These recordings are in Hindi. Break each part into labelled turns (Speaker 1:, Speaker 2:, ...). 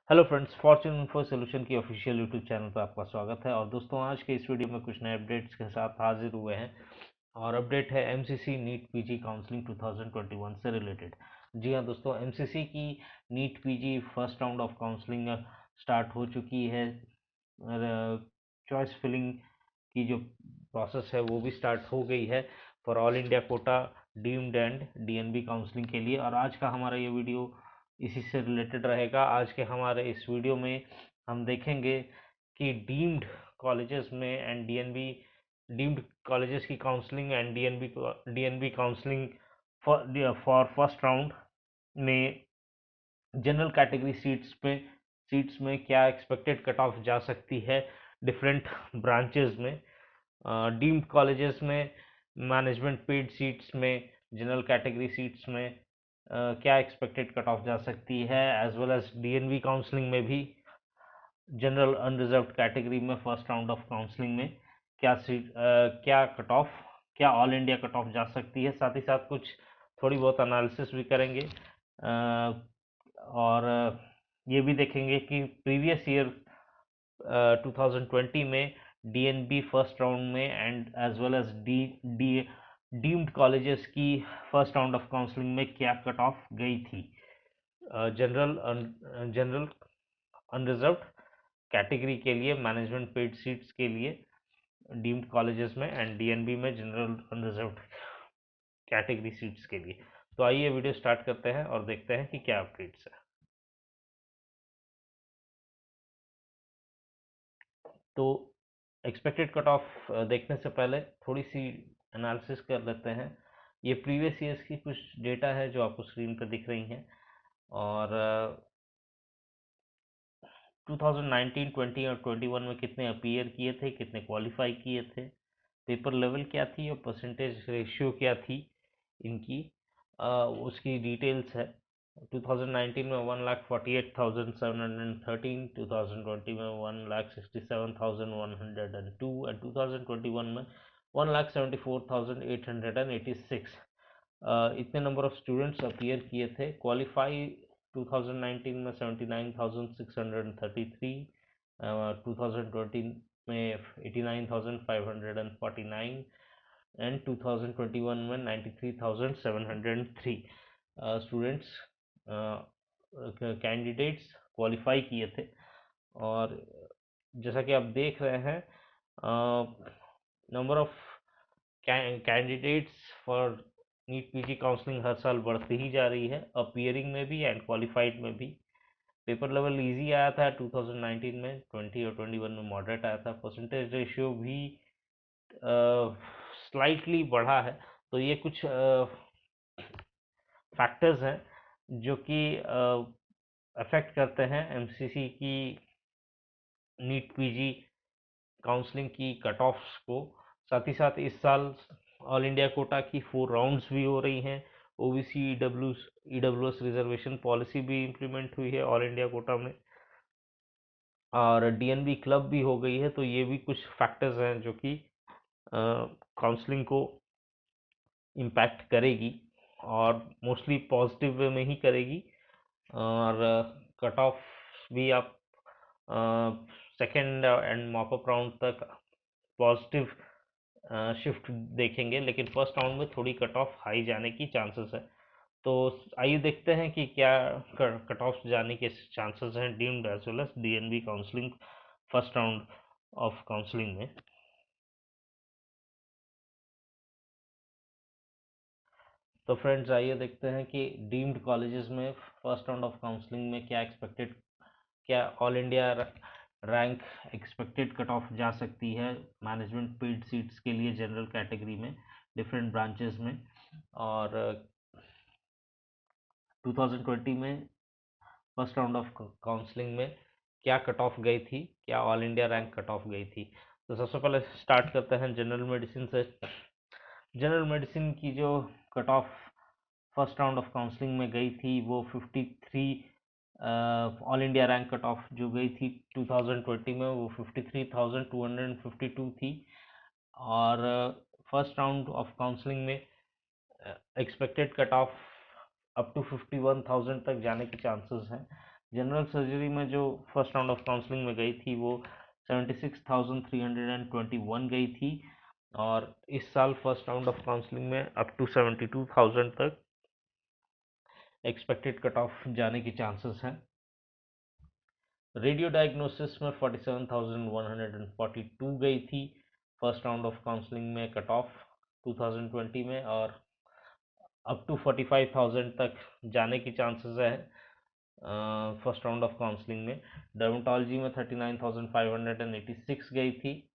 Speaker 1: Hello friends, Fortune info solution की ऑफिशियल यूट्यूब चैनल पर आपका स्वागत है। और दोस्तों, आज के इस वीडियो में कुछ नए अपडेट्स के साथ हाजिर हुए हैं। और अपडेट है एमसीसी नीट पीजी काउंसलिंग 2021 से रिलेटेड। जी हाँ दोस्तों, एमसीसी की NEET PG first round of counselling start हो चुकी है। चॉइस फिलिंग की जो प्रोसेस है वो भी स्टार्ट हो गई है for all India quota, deemed and DNB counselling के लिए। और आज का हमारा ये वीडियो इसी से रिलेटेड रहेगा। आज के हमारे इस वीडियो में हम देखेंगे कि डीम्ड कॉलेजेस में एंड डीएनबी, डीम्ड कॉलेजेस की counselling and DNB counselling for first round में जनरल कैटेगरी सीट्स में क्या एक्सपेक्टेड कट ऑफ जा सकती है डिफरेंट ब्रांचेस में। डीम्ड कॉलेजेस में मैनेजमेंट पेड सीट्स में, जनरल कैटेगरी सीट्स में क्या एक्सपेक्टेड कट ऑफ जा सकती है, as well as DNB counselling में भी जनरल अनरिजर्व्ड कैटेगरी में फर्स्ट राउंड ऑफ काउंसलिंग में क्या सीट, क्या कट ऑफ, क्या ऑल इंडिया कट ऑफ जा सकती है। साथ ही साथ कुछ थोड़ी बहुत एनालिसिस भी करेंगे। और ये भी देखेंगे कि प्रीवियस ईयर 2020 में डीएनबी फर्स्ट राउंड में and as well as D D deemed colleges की फर्स्ट राउंड ऑफ काउंसलिंग में क्या कट ऑफ गई थी जनरल अनरिजर्व्ड कैटेगरी के लिए, मैनेजमेंट पेड सीट्स के लिए डीम्ड कॉलेजेस में, एंड डीएनबी में जनरल अनरिजर्व्ड कैटेगरी सीट्स के लिए। तो आइए वीडियो स्टार्ट करते हैं और देखते हैं कि क्या अपडेट्स है। तो एक्सपेक्टेड कट ऑफ देखने से पहले थोड़ी सी एनालिसिस कर लेते हैं। ये प्रीवियस ईयर्स की कुछ डेटा है जो आपको स्क्रीन पर दिख रही हैं। और 2019, 20 और 21 में कितने अपीयर किए थे, कितने क्वालिफाई किए थे, पेपर लेवल क्या थी और परसेंटेज रेशियो क्या थी इनकी, उसकी डिटेल्स है। 2019 में 1,48,713, 2020 में 1,67,102 एंड 2021 में 1,74,886। इतने नंबर ऑफ स्टूडेंट्स अपीयर किए थे। क्वालिफाई 2019 में 79,633, 2020 में 89,549 एंड 2021 में 93,703 स्टूडेंट्स, कैंडिडेट्स क्वालिफाई किए थे। और जैसा कि आप देख रहे हैं, number of candidates for NEET PG counselling हर साल बढ़ती ही जा रही है, अपीयरिंग में भी एंड क्वालिफाइड में भी। पेपर लेवल इजी आया था 2019 में, 20 और 21 में मॉडरेट आया था। परसेंटेज रेशियो भी स्लाइटली बढ़ा है। तो ये कुछ फैक्टर्स हैं जो कि अफेक्ट करते हैं एमसीसी की नीट पीजी काउंसलिंग की कट ऑफ्स को। साथ ही साथ इस साल ऑल इंडिया कोटा की 4 राउंड्स भी हो रही हैं। ओबीसी ईडब्ल्यूएस रिजर्वेशन पॉलिसी भी इम्प्लीमेंट हुई है ऑल इंडिया कोटा में, और डीएनबी क्लब भी हो गई है। तो ये भी कुछ फैक्टर्स हैं जो कि काउंसलिंग को इम्पैक्ट करेगी, और मोस्टली पॉजिटिव वे में ही करेगी। और कट ऑफ भी आप सेकेंड एंड मॉकअप राउंड तक पॉजिटिव शिफ्ट देखेंगे, लेकिन फर्स्ट राउंड में थोड़ी कट ऑफ हाई जाने की चांसेस है। तो आइए देखते हैं कि क्या कट ऑफ जाने के चांसेस हैं deemed as well as DNB counselling first round of counselling में। तो फ्रेंड्स, आइए देखते हैं कि डीम्ड कॉलेजेस में फर्स्ट राउंड ऑफ काउंसलिंग में क्या एक्सपेक्टेड, क्या all India rank expected cut off जा सकती है मैनेजमेंट पेड सीट्स के लिए जनरल कैटेगरी में, डिफरेंट ब्रांचेस में। और 2020 में फर्स्ट राउंड ऑफ काउंसलिंग में क्या कट ऑफ गई थी, क्या all India rank cut off गई थी। तो सबसे पहले स्टार्ट करते हैं जनरल मेडिसिन से। जनरल मेडिसिन की जो cut off first round of counselling में गई थी वो 53, all India rank cut off जो गई थी 2020 में वो 53,252 थी। और फर्स्ट राउंड ऑफ काउंसलिंग में expected cut off up to 51,000 तक जाने के चांसेस हैं। जनरल सर्जरी में जो फर्स्ट राउंड ऑफ काउंसलिंग में गई थी वो 76,321 गई थी, और इस साल फर्स्ट राउंड ऑफ काउंसलिंग में अप टू 72,000 तक एक्सपेक्टेड कट ऑफ जाने की चांसेस हैं। रेडियो डायग्नोसिस में 47,142 गई थी फर्स्ट राउंड ऑफ काउंसलिंग में कट ऑफ 2020 में, और अप टू 45,000 तक जाने की चांसेस है फर्स्ट राउंड ऑफ काउंसलिंग में। डर्मेटोलॉजी में 39,586 गई थी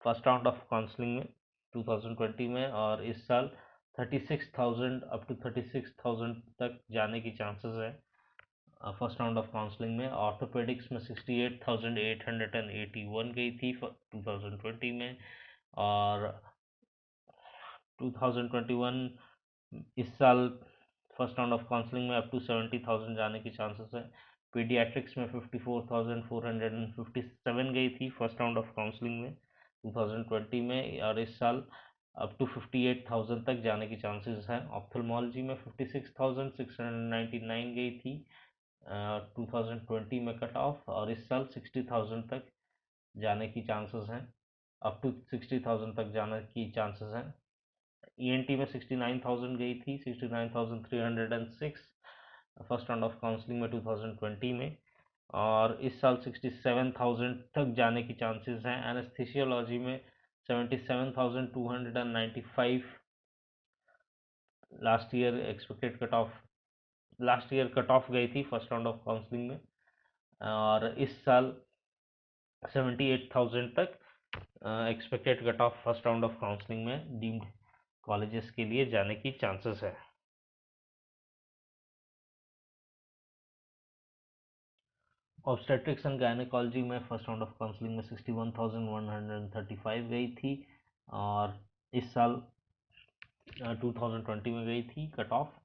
Speaker 1: फर्स्ट राउंड ऑफ काउंसलिंग में 2020 में, और इस साल 36,000 अप टू 36,000 तक जाने की चांसेस है फर्स्ट राउंड ऑफ काउंसलिंग में। ऑर्थोपेडिक्स में 68,881 गई थी 2020 में, और 2021 इस साल फर्स्ट राउंड ऑफ काउंसलिंग में अप टू 70,000 जाने की चांसेस है। पीडियाट्रिक्स में 54,457 गई थी फर्स्ट राउंड ऑफ काउंसलिंग में 2020 में, और इस साल अप टू 58,000 तक जाने की चांसेस हैं। ऑप्थेल्मोलॉजी में 56,699 गई थी 2020 में कट ऑफ, और इस साल 60,000 तक जाने की चांसेस हैं, अप टू 60,000 तक जाने की चांसेस हैं। ईएनटी में 69,000 गई थी 69,306 फर्स्ट राउंड ऑफ काउंसलिंग में 2020 में, और इस साल 67,000 तक जाने की चांसेस हैं। एनेस्थीसियोलॉजी में 77,295 last year expected cut of, last year cut off गई थी फर्स्ट राउंड ऑफ काउंसलिंग में, और इस साल 78,000 तक expected cut off first round of counselling में डीम्ड कॉलेजेस के लिए जाने की चांसेस है। ऑब्स्टेट्रिक्स एंड गायनेकोलॉजी में फर्स्ट राउंड ऑफ काउंसलिंग में 61,135 गई थी, और इस साल 2020 में गई थी कट ऑफ,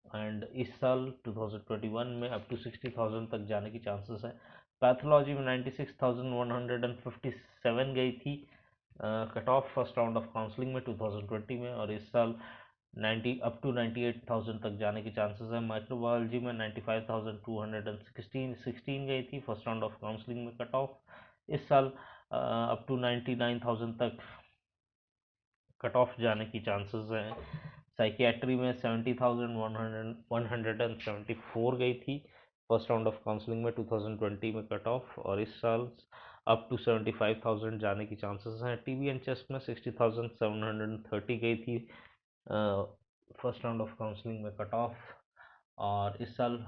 Speaker 1: एंड इस साल 2021 में अप टू 60,000 तक जाने की चांसेस है। पैथोलॉजी में 96,157 गई थी cut off first round of counselling में 2020 में, और इस साल 90 अप टू 98,000 तक जाने के चांसेस है। माइक्रोबायोलॉजी में 95,216 गई थी फर्स्ट राउंड ऑफ काउंसलिंग में कट ऑफ, इस साल अप टू 99,000 तक कट ऑफ जाने की चांसेस हैं। साइकियाट्री में 70,174 गई थी फर्स्ट राउंड ऑफ काउंसलिंग में 2020 में कट ऑफ, और इस साल अप टू 75,000 जाने की चांसेस हैं। टीबी एंड चेस्ट में 60,730 गई थी फर्स्ट राउंड ऑफ काउंसलिंग में कट ऑफ, और इस साल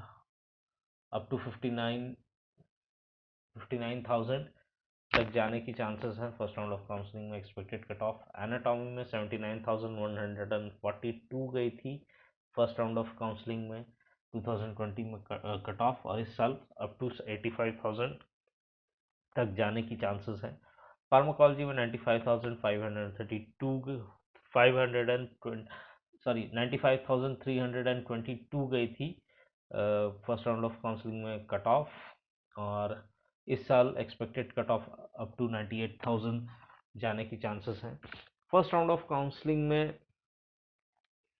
Speaker 1: अप टू 59,000 तक जाने की चांसेस हैं फर्स्ट राउंड ऑफ काउंसलिंग में एक्सपेक्टेड कट ऑफ। एनाटॉमी में 79,142 गई थी फर्स्ट राउंड ऑफ काउंसलिंग में 2020 में कट ऑफ, और इस साल अप टू 85,000 तक जाने की चांसेस हैं। फार्माकोलॉजी में 95,532 95,322 गई थी फर्स्ट राउंड ऑफ काउंसलिंग में कट ऑफ, और इस साल expected cut off up to 98,000 जाने की चांसेस हैं। फर्स्ट राउंड ऑफ काउंसलिंग में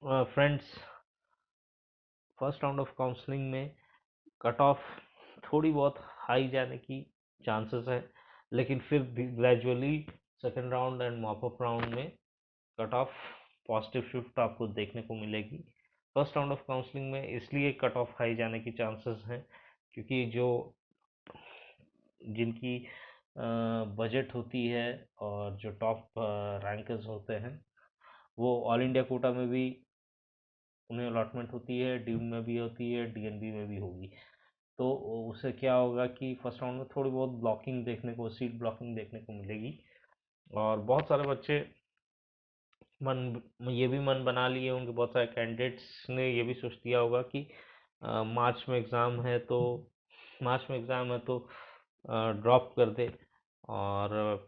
Speaker 1: friends, first round of counselling में कट ऑफ थोड़ी बहुत हाई जाने की चांसेस है, लेकिन फिर gradually second round and mop up round में कट ऑफ पॉजिटिव शिफ्ट आपको देखने को मिलेगी। फर्स्ट राउंड ऑफ काउंसलिंग में इसलिए कट ऑफ हाई जाने की चांसेस हैं क्योंकि जो जिनकी बजट होती है और जो टॉप रैंकर्स होते हैं वो ऑल इंडिया कोटा में भी उन्हें अलॉटमेंट होती है, डीम में भी होती है, डीएनबी में भी होगी। तो उससे क्या होगा कि फर्स्ट राउंड में थोड़ी बहुत ब्लॉकिंग देखने को, सीट ब्लॉकिंग देखने को मिलेगी, और बहुत सारे बच्चे मन ये भी मन बना लिए होंगे, बहुत सारे कैंडिडेट्स ने ये भी सोच लिया होगा कि मार्च में एग्ज़ाम है तो ड्रॉप कर दे और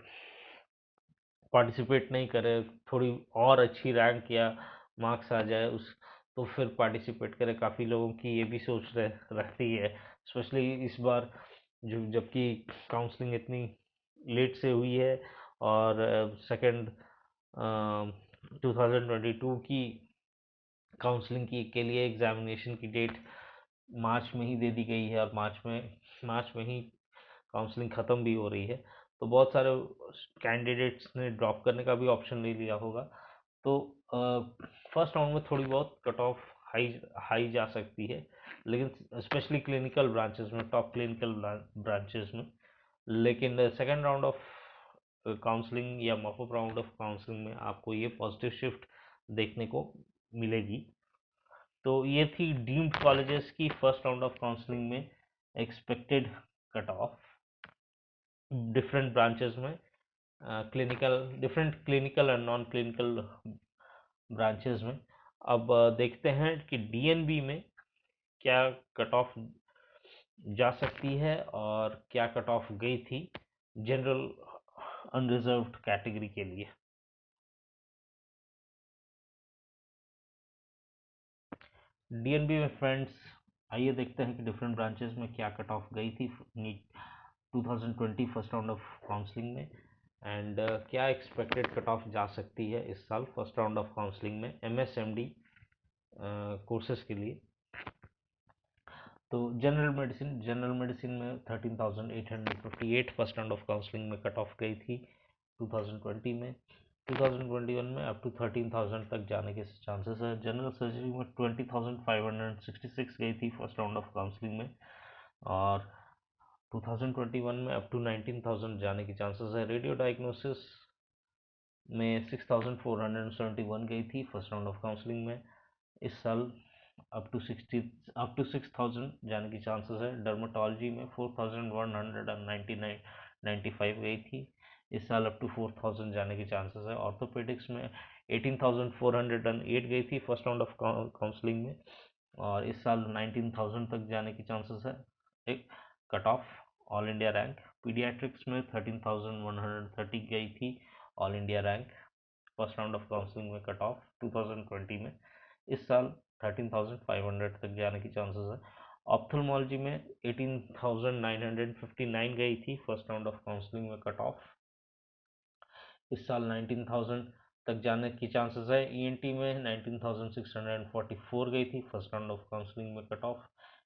Speaker 1: पार्टिसिपेट नहीं करे, थोड़ी और अच्छी रैंक या मार्क्स आ जाए उस तो फिर पार्टिसिपेट करे। काफ़ी लोगों की ये भी सोच रहती है, स्पेशली इस बार जो जबकि काउंसलिंग इतनी लेट से हुई है, और सेकंड 2022 की काउंसलिंग की के लिए एग्जामिनेशन की डेट मार्च में ही दे दी गई है और मार्च में ही काउंसलिंग ख़त्म भी हो रही है, तो बहुत सारे कैंडिडेट्स ने ड्रॉप करने का भी ऑप्शन ले लिया होगा। तो फर्स्ट राउंड में थोड़ी बहुत कट ऑफ हाई हाई जा सकती है, लेकिन स्पेशली क्लिनिकल ब्रांचेस में, टॉप क्लिनिकल ब्रांचेस में। लेकिन सेकेंड राउंड ऑफ काउंसलिंग या मॉपअप राउंड ऑफ काउंसलिंग में आपको ये पॉजिटिव शिफ्ट देखने को मिलेगी। तो ये थी डीम्ड कॉलेजेस की फर्स्ट राउंड ऑफ काउंसलिंग में expected cut of different branches में, क्लिनिकल, डिफरेंट क्लिनिकल और नॉन क्लिनिकल ब्रांचेस में। अब देखते हैं कि डीएनबी में क्या कट ऑफ जा सकती है और क्या कट ऑफ गई थी जनरल अनरिजर्व्ड कैटेगरी के लिए। डीएनबी में फ्रेंड्स, आइए देखते हैं कि डिफरेंट ब्रांचेस में क्या कट ऑफ गई थी NEET 2020 first round of counselling में, एंड क्या एक्सपेक्टेड कट ऑफ जा सकती है इस साल फर्स्ट राउंड ऑफ काउंसलिंग में एमएसएमडी कोर्सेज के लिए। तो जनरल मेडिसिन में 13,858 फर्स्ट राउंड ऑफ काउंसलिंग में कट ऑफ गई थी 2020 में। 2021 में अप टू 13,000 तक जाने के चांसेस है। जनरल सर्जरी में 20,566 गई थी फर्स्ट राउंड ऑफ काउंसलिंग में, और 2021 में अप टू 19,000 जाने की चांसेस है। रेडियो डायग्नोसिस में 6,471 गई थी फर्स्ट राउंड ऑफ काउंसलिंग में। इस साल अप टू 6,000 जाने की चांसेस है। डर्माटोलॉजी में 4,195 गई थी, इस साल अप टू 4,000 जाने की चांसेस है। ऑर्थोपेडिक्स में 18,408 गई थी फर्स्ट राउंड ऑफ काउंसलिंग में, और इस साल 19,000 तक जाने की चांसेस है, एक cut off all India rank. Paediatrics में 13,130 गई थी all India rank first round of counselling में कट ऑफ 2020 में, इस साल 13,500 तक जाने की चांसेस है। ऑप्थल्मोलॉजी में 18,959 गई थी फर्स्ट राउंड ऑफ काउंसलिंग में कट ऑफ, इस साल 19,000 तक जाने की चांसेस है। ईएनटी में 19,644 गई थी फर्स्ट राउंड ऑफ काउंसलिंग में कट ऑफ,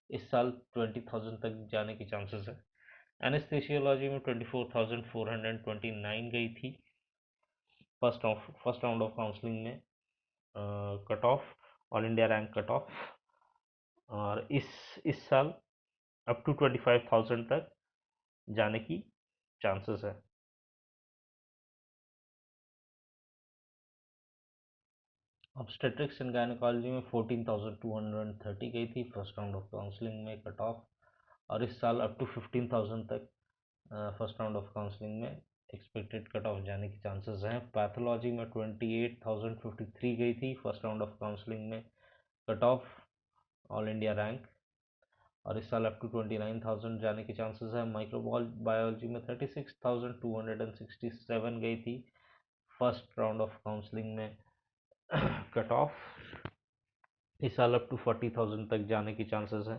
Speaker 1: इस साल 20,000 तक जाने की चांसेस है। एनेस्थेसियोलॉजी में 24,429 गई थी फर्स्ट राउंड ऑफ काउंसलिंग में cut of, all India rank cut off, और इस साल अप टू 25,000 तक जाने की चांसेस है। ऑब्स्टेट्रिक्स एंड गायनेकोलॉजी में 14,230 गई थी फर्स्ट राउंड ऑफ काउंसलिंग में कट ऑफ, और इस साल अप टू 15,000 तक फर्स्ट राउंड ऑफ काउंसलिंग में एक्सपेक्टेड कट ऑफ जाने की चांसेस हैं। पैथोलॉजी में 28,053 गई थी फर्स्ट राउंड ऑफ काउंसलिंग में cut of, all India rank, और इस साल अप टू 29,000 जाने के चांसेस है। माइक्रोबाल बायोलॉजी में 36,267 गई थी फर्स्ट राउंड ऑफ काउंसलिंग में कट ऑफ, इस साल अप टू 40,000 तक जाने की चांसेस है।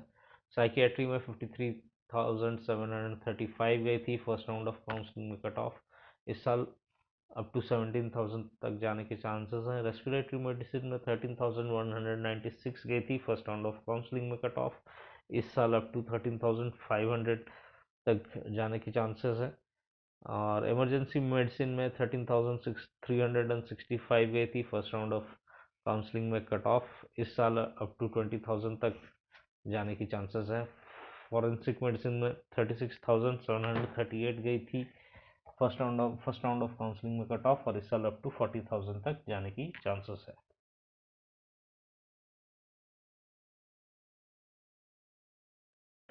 Speaker 1: साइकियाट्री में 53,735 गई थी फर्स्ट राउंड ऑफ काउंसलिंग में कट ऑफ, इस साल अप टू 17,000 तक जाने के चांसेस हैं। रेस्पिरेटरी मेडिसिन में 13,196 गई थी फर्स्ट राउंड ऑफ काउंसलिंग में कट ऑफ, इस साल अप टू 13,500 तक जाने की चांसेस है। और इमरजेंसी मेडिसिन में 13,365 गई थी फर्स्ट राउंड ऑफ काउंसलिंग में कट ऑफ, इस साल अप टू 20,000 तक जाने की चांसेस है। फॉरेंसिक मेडिसिन में 36,738 गई थी फर्स्ट राउंड ऑफ काउंसलिंग में कट ऑफ, और इस साल अप टू 40,000 तक जाने की चांसेस है।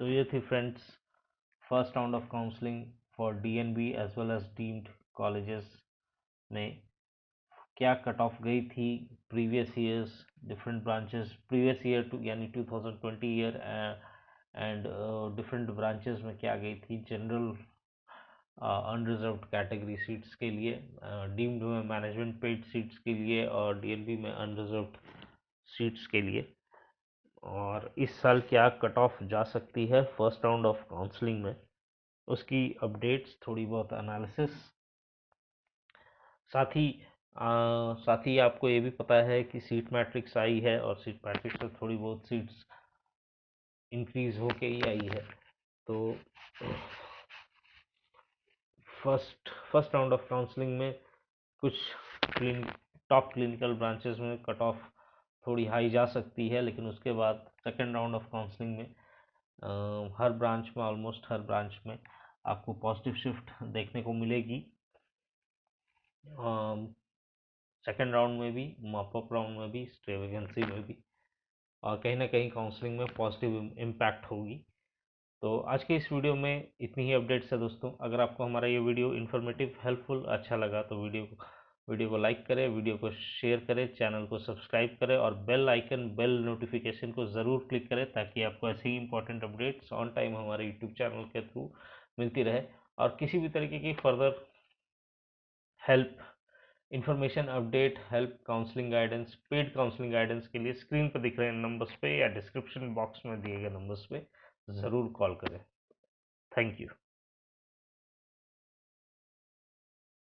Speaker 1: तो ये थी friends first round of counselling for DNB as well as deemed colleges में क्या कट ऑफ गई थी previous years, different branches previous year two यानी 2020 ईयर, एंड डिफरेंट ब्रांचेस में क्या गई थी जनरल अनरिजर्व्ड कैटेगरी सीट्स के लिए, डीम्ड में मैनेजमेंट पेड सीट्स के लिए, और डीएलबी में अनरिजर्व्ड सीट्स के लिए, और इस साल क्या कट ऑफ जा सकती है फर्स्ट राउंड ऑफ काउंसलिंग में, उसकी अपडेट्स, थोड़ी बहुत एनालिसिस। साथ ही साथ ही आपको ये भी पता है कि सीट मैट्रिक्स आई है, और सीट मैट्रिक्स से थोड़ी बहुत सीट्स इंक्रीज होके ही आई है। तो फर्स्ट राउंड ऑफ काउंसलिंग में कुछ टॉप क्लिनिकल ब्रांचेस में कट ऑफ थोड़ी हाई जा सकती है, लेकिन उसके बाद सेकेंड राउंड ऑफ काउंसलिंग में हर ब्रांच में, ऑलमोस्ट हर ब्रांच में आपको पॉजिटिव शिफ्ट देखने को मिलेगी। सेकेंड राउंड में भी, मॉपअप राउंड में भी, एक्सट्रावेगेंसी में भी, और कहीं ना कहीं काउंसलिंग में पॉजिटिव इम्पैक्ट होगी। तो आज के इस वीडियो में इतनी ही अपडेट्स है दोस्तों। अगर आपको हमारा ये वीडियो इन्फॉर्मेटिव, हेल्पफुल अच्छा लगा तो वीडियो को लाइक करें, वीडियो को शेयर करें, चैनल को सब्सक्राइब करें और बेल आइकन, बेल नोटिफिकेशन को ज़रूर क्लिक करें, ताकि आपको ऐसे ही इंपॉर्टेंट अपडेट्स ऑन टाइम हमारे यूट्यूब चैनल के थ्रू मिलती रहे। और किसी भी तरीके की further help, information, update, help, counselling guidance, paid counselling guidance के लिए स्क्रीन पर दिख रहे नंबर्स पे या डिस्क्रिप्शन बॉक्स में दिए गए नंबर्स पे ज़रूर कॉल करें। Thank you.